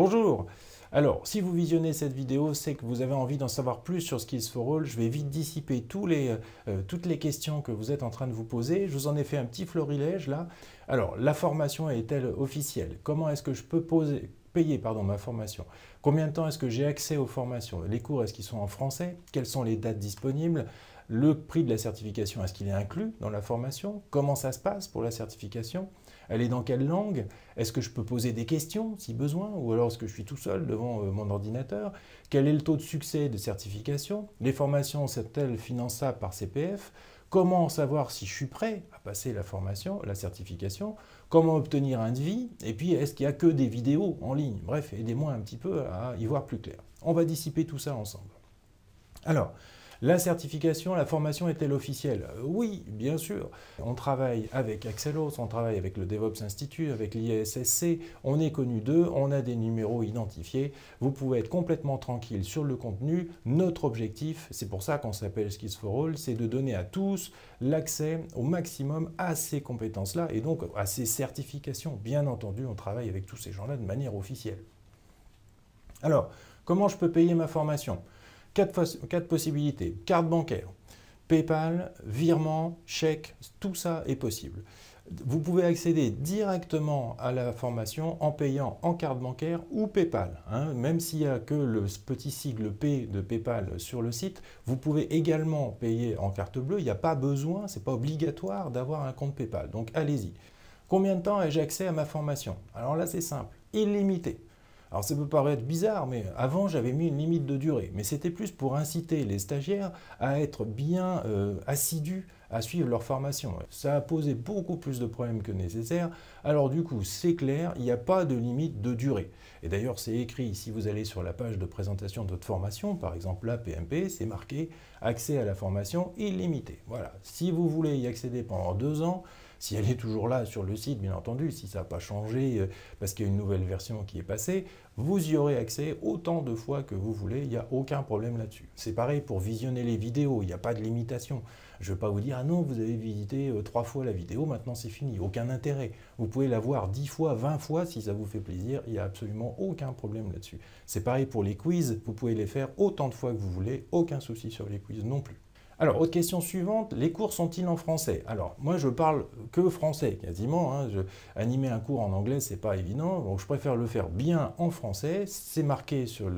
Bonjour! Alors, si vous visionnez cette vidéo, c'est que vous avez envie d'en savoir plus sur Skills for All. Je vais vite dissiper toutes les questions que vous êtes en train de vous poser. Je vous en ai fait un petit florilège là. Alors, la formation est-elle officielle? Comment est-ce que je peux payer ma formation? Combien de temps est-ce que j'ai accès aux formations? Les cours, est-ce qu'ils sont en français? Quelles sont les dates disponibles? Le prix de la certification, est-ce qu'il est inclus dans la formation? Comment ça se passe pour la certification? Elle est dans quelle langue? Est-ce que je peux poser des questions si besoin? Ou alors est-ce que je suis tout seul devant mon ordinateur? Quel est le taux de succès de certification? Les formations sont-elles finançables par CPF? Comment savoir si je suis prêt à passer la formation, la certification? Comment obtenir un devis? Et puis, est-ce qu'il n'y a que des vidéos en ligne? Bref, aidez-moi un petit peu à y voir plus clair. On va dissiper tout ça ensemble. Alors, la certification, la formation est-elle officielle? Oui, bien sûr. On travaille avec Axelos, on travaille avec le DevOps Institute, avec l'IASSC, on est connu d'eux, on a des numéros identifiés. Vous pouvez être complètement tranquille sur le contenu. Notre objectif, c'est pour ça qu'on s'appelle Skills for All, c'est de donner à tous l'accès au maximum à ces compétences-là et donc à ces certifications. Bien entendu, on travaille avec tous ces gens-là de manière officielle. Alors, comment je peux payer ma formation? Quatre possibilités. Carte bancaire, PayPal, virement, chèque, tout ça est possible. Vous pouvez accéder directement à la formation en payant en carte bancaire ou PayPal. Même s'il n'y a que le petit sigle P de PayPal sur le site, vous pouvez également payer en carte bleue. Il n'y a pas besoin, ce n'est pas obligatoire d'avoir un compte PayPal. Donc allez-y. Combien de temps ai-je accès à ma formation? Alors là, c'est simple, illimité. Alors ça peut paraître bizarre, mais avant j'avais mis une limite de durée. Mais c'était plus pour inciter les stagiaires à être bien assidus à suivre leur formation. Ça a posé beaucoup plus de problèmes que nécessaire. Alors du coup, c'est clair, il n'y a pas de limite de durée. Et d'ailleurs, c'est écrit, si vous allez sur la page de présentation de votre formation, par exemple la PMP, c'est marqué « Accès à la formation illimité ». Voilà, si vous voulez y accéder pendant 2 ans, si elle est toujours là sur le site, bien entendu, si ça n'a pas changé parce qu'il y a une nouvelle version qui est passée, vous y aurez accès autant de fois que vous voulez, il n'y a aucun problème là-dessus. C'est pareil pour visionner les vidéos, il n'y a pas de limitation. Je ne vais pas vous dire, ah non, vous avez visité 3 fois la vidéo, maintenant c'est fini, aucun intérêt. Vous pouvez la voir 10 fois, 20 fois si ça vous fait plaisir, il n'y a absolument aucun problème là-dessus. C'est pareil pour les quiz, vous pouvez les faire autant de fois que vous voulez, aucun souci sur les quiz non plus. Alors, autre question suivante, les cours sont-ils en français? Alors, moi, je parle que français, quasiment. Animer un cours en anglais, c'est pas évident, donc je préfère le faire bien en français. C'est marqué sur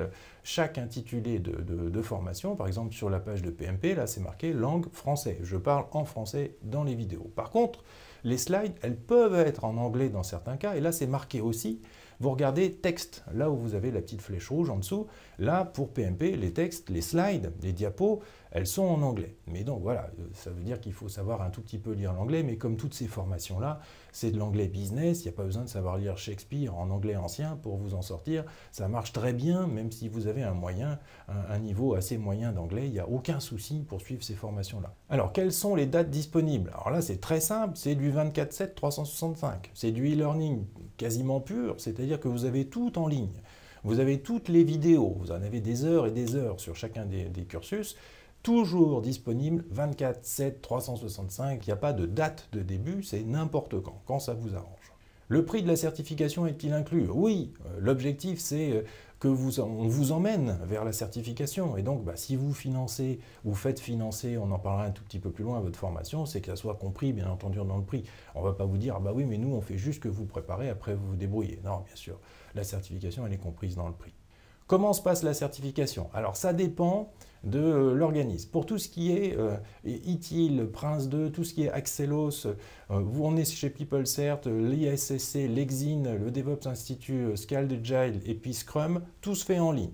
chaque intitulé de formation, par exemple sur la page de PMP, là, c'est marqué langue français. Je parle en français dans les vidéos. Par contre, les slides, elles peuvent être en anglais dans certains cas, et là, c'est marqué aussi. Vous regardez texte, là où vous avez la petite flèche rouge en dessous. Là, pour PMP, les textes, les slides, les diapos, elles sont en anglais. Mais donc voilà, ça veut dire qu'il faut savoir un tout petit peu lire l'anglais, mais comme toutes ces formations-là, c'est de l'anglais business, il n'y a pas besoin de savoir lire Shakespeare en anglais ancien pour vous en sortir. Ça marche très bien, même si vous avez un niveau assez moyen d'anglais, il n'y a aucun souci pour suivre ces formations-là. Alors, quelles sont les dates disponibles? Alors là, c'est très simple, c'est du 24/7/365. C'est du e-learning quasiment pur, c'est-à-dire que vous avez tout en ligne. Vous avez toutes les vidéos, vous en avez des heures et des heures sur chacun des cursus, toujours disponible 24/7/365, il n'y a pas de date de début, c'est n'importe quand ça vous arrange. Le prix de la certification est-il inclus? Oui, l'objectif c'est qu'on vous emmène vers la certification. Et donc, si vous financez, vous faites financer, on en parlera un tout petit peu plus loin, votre formation, c'est que ça soit compris, bien entendu, dans le prix. On ne va pas vous dire, ah bah oui, mais nous, on fait juste que vous préparez, après vous vous débrouillez. Non, bien sûr, la certification, elle est comprise dans le prix. Comment se passe la certification? Alors, ça dépend de l'organisme. Pour tout ce qui est ITIL, Prince 2, tout ce qui est Axelos, on est chez PeopleCert, l'IASSC, l'Exin, le DevOps Institute, Scaled Agile et puis Scrum, tout se fait en ligne.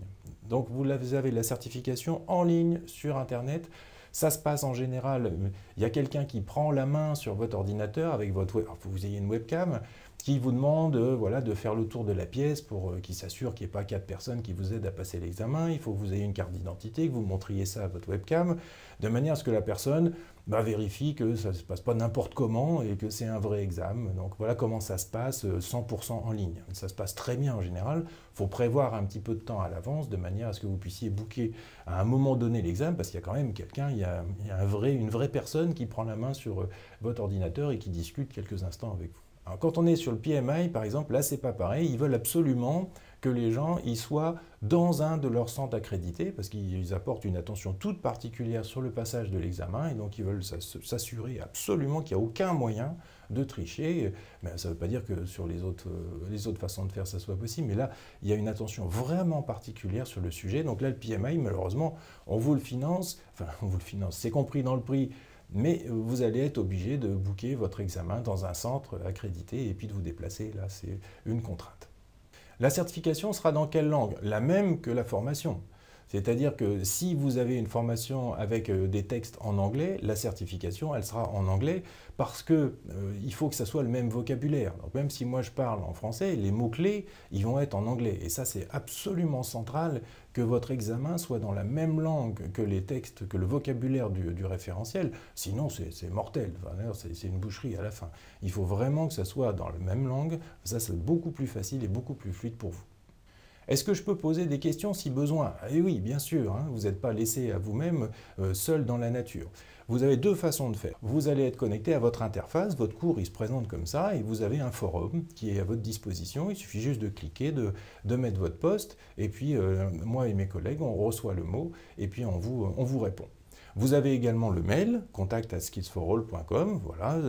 Donc, vous avez la certification en ligne sur Internet. Ça se passe en général, il y a quelqu'un qui prend la main sur votre ordinateur avec votre web, il faut que vous ayez une webcam, qui vous demande de faire le tour de la pièce pour qu'il s'assure qu'il n'y ait pas 4 personnes qui vous aident à passer l'examen. Il faut que vous ayez une carte d'identité, que vous montriez ça à votre webcam, de manière à ce que la personne vérifie que ça ne se passe pas n'importe comment et que c'est un vrai examen. Donc voilà comment ça se passe 100% en ligne. Ça se passe très bien en général. Il faut prévoir un petit peu de temps à l'avance de manière à ce que vous puissiez booker à un moment donné l'examen parce qu'il y a quand même quelqu'un, il y a une vraie personne qui prend la main sur votre ordinateur et qui discute quelques instants avec vous. Alors, quand on est sur le PMI, par exemple, là, c'est pas pareil. Ils veulent absolument que les gens y soient dans un de leurs centres accrédités, parce qu'ils apportent une attention toute particulière sur le passage de l'examen, et donc ils veulent s'assurer absolument qu'il n'y a aucun moyen de tricher. Mais ça ne veut pas dire que sur les autres façons de faire, ça soit possible, mais là, il y a une attention vraiment particulière sur le sujet. Donc là, le PMI, malheureusement, on vous le finance, c'est compris dans le prix, mais vous allez être obligé de booker votre examen dans un centre accrédité et puis de vous déplacer. Là, c'est une contrainte. La certification sera dans quelle langue? La même que la formation. C'est-à-dire que si vous avez une formation avec des textes en anglais, la certification, elle sera en anglais parce qu'il faut que ça soit le même vocabulaire. Donc même si moi je parle en français, les mots-clés, ils vont être en anglais. Et ça, c'est absolument central que votre examen soit dans la même langue que les textes, que le vocabulaire du référentiel. Sinon, c'est mortel. Enfin, c'est une boucherie à la fin. Il faut vraiment que ça soit dans la même langue. Ça, c'est beaucoup plus facile et beaucoup plus fluide pour vous. Est-ce que je peux poser des questions si besoin? Eh oui, bien sûr, hein, vous n'êtes pas laissé à vous-même seul dans la nature. Vous avez deux façons de faire. Vous allez être connecté à votre interface, votre cours il se présente comme ça, et vous avez un forum qui est à votre disposition. Il suffit juste de cliquer, de mettre votre poste, et puis moi et mes collègues, on reçoit le mot, et puis on vous répond. Vous avez également le mail, contact@skillsforall.com, voilà,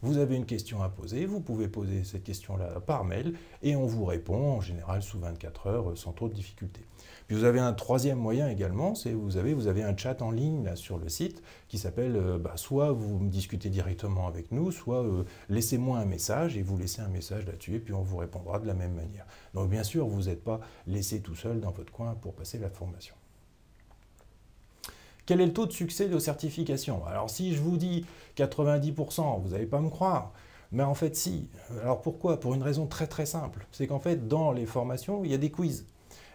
vous avez une question à poser, vous pouvez poser cette question-là par mail, et on vous répond en général sous 24 heures sans trop de difficultés. Puis vous avez un troisième moyen également, c'est vous avez un chat en ligne là, sur le site qui s'appelle, soit vous discutez directement avec nous, soit laissez-moi un message et vous laissez un message là-dessus et puis on vous répondra de la même manière. Donc bien sûr, vous n'êtes pas laissé tout seul dans votre coin pour passer la formation. Quel est le taux de succès de certification? Alors si je vous dis 90%, vous n'allez pas me croire. Mais en fait si. Alors pourquoi? Pour une raison très très simple. C'est qu'en fait dans les formations, il y a des quiz.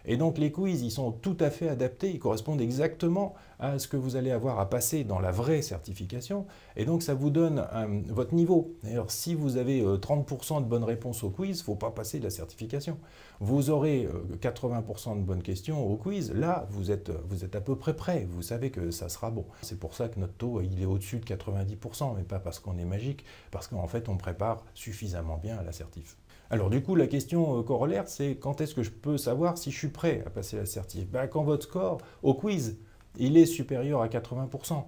Et donc les quiz, ils sont tout à fait adaptés, ils correspondent exactement à ce que vous allez avoir à passer dans la vraie certification. Et donc ça vous donne votre niveau. D'ailleurs, si vous avez 30% de bonnes réponses au quiz, il ne faut pas passer de la certification. Vous aurez 80% de bonnes questions au quiz, là vous êtes à peu près prêt, vous savez que ça sera bon. C'est pour ça que notre taux il est au-dessus de 90%, mais pas parce qu'on est magique, parce qu'en fait on prépare suffisamment bien à la certif. Alors du coup, la question corollaire, c'est quand est-ce que je peux savoir si je suis prêt à passer la certif? Quand votre score au quiz, il est supérieur à 80%.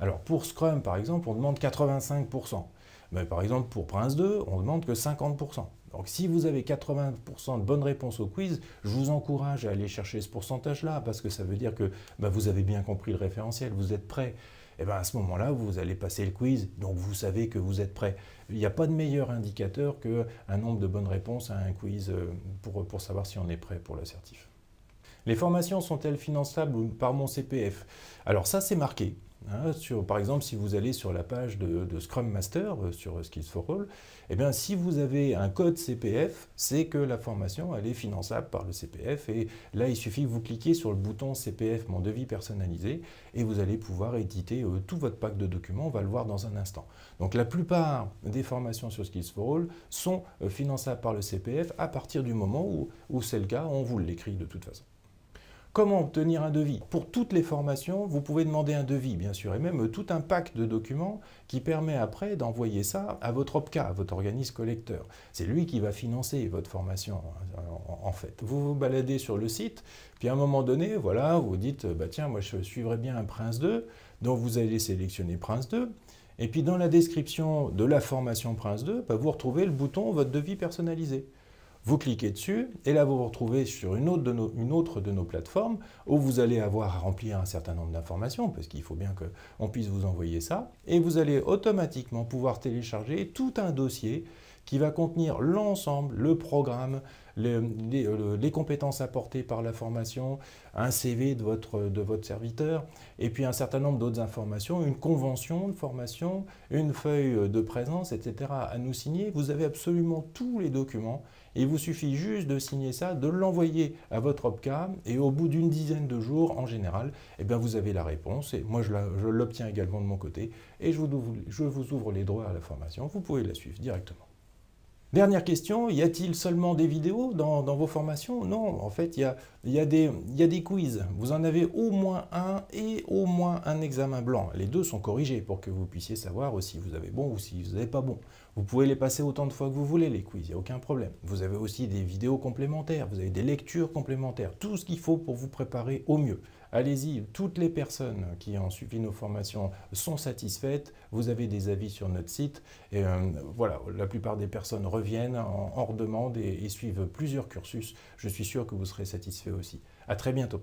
Alors pour Scrum, par exemple, on demande 85%. Mais par exemple, pour Prince 2, on demande que 50%. Donc si vous avez 80% de bonnes réponses au quiz, je vous encourage à aller chercher ce pourcentage-là, parce que ça veut dire que vous avez bien compris le référentiel, vous êtes prêt. Et à ce moment-là, vous allez passer le quiz, donc vous savez que vous êtes prêt. Il n'y a pas de meilleur indicateur qu'un nombre de bonnes réponses à un quiz pour savoir si on est prêt pour l'assertif. Les formations sont-elles finançables par mon CPF? Alors ça, c'est marqué. Hein, par exemple, si vous allez sur la page de Scrum Master, sur Skills for All, si vous avez un code CPF, c'est que la formation elle est finançable par le CPF. Et là, il suffit que vous cliquiez sur le bouton CPF, mon devis personnalisé, et vous allez pouvoir éditer tout votre pack de documents. On va le voir dans un instant. Donc la plupart des formations sur Skills for All sont finançables par le CPF à partir du moment où c'est le cas, on vous l'écrit de toute façon. Comment obtenir un devis? Pour toutes les formations, vous pouvez demander un devis, bien sûr, et même tout un pack de documents qui permet après d'envoyer ça à votre OPCA, à votre organisme collecteur. C'est lui qui va financer votre formation, en fait. Vous vous baladez sur le site, puis à un moment donné, voilà, vous dites, tiens, moi je suivrais bien un Prince 2, donc vous allez sélectionner Prince 2, et puis dans la description de la formation Prince 2, vous retrouvez le bouton « Votre devis personnalisé ». Vous cliquez dessus et là vous vous retrouvez sur une autre de nos plateformes où vous allez avoir à remplir un certain nombre d'informations parce qu'il faut bien qu'on puisse vous envoyer ça et vous allez automatiquement pouvoir télécharger tout un dossier qui va contenir l'ensemble, le programme, les compétences apportées par la formation, un CV de votre serviteur, et puis un certain nombre d'autres informations, une convention de formation, une feuille de présence, etc. à nous signer. Vous avez absolument tous les documents, et il vous suffit juste de signer ça, de l'envoyer à votre OPCA, et au bout d'une dizaine de jours, en général, vous avez la réponse, et moi je l'obtiens également de mon côté, et je vous ouvre les droits à la formation, vous pouvez la suivre directement. Dernière question, y a-t-il seulement des vidéos dans vos formations? Non, en fait, il y a des quiz. Vous en avez au moins un et au moins un examen blanc. Les deux sont corrigés pour que vous puissiez savoir si vous avez bon ou si vous n'avez pas bon. Vous pouvez les passer autant de fois que vous voulez, les quiz, il n'y a aucun problème. Vous avez aussi des vidéos complémentaires, vous avez des lectures complémentaires, tout ce qu'il faut pour vous préparer au mieux. Allez-y, toutes les personnes qui ont suivi nos formations sont satisfaites, vous avez des avis sur notre site, et voilà, la plupart des personnes reviennent, en redemandent et suivent plusieurs cursus. Je suis sûr que vous serez satisfait aussi. À très bientôt.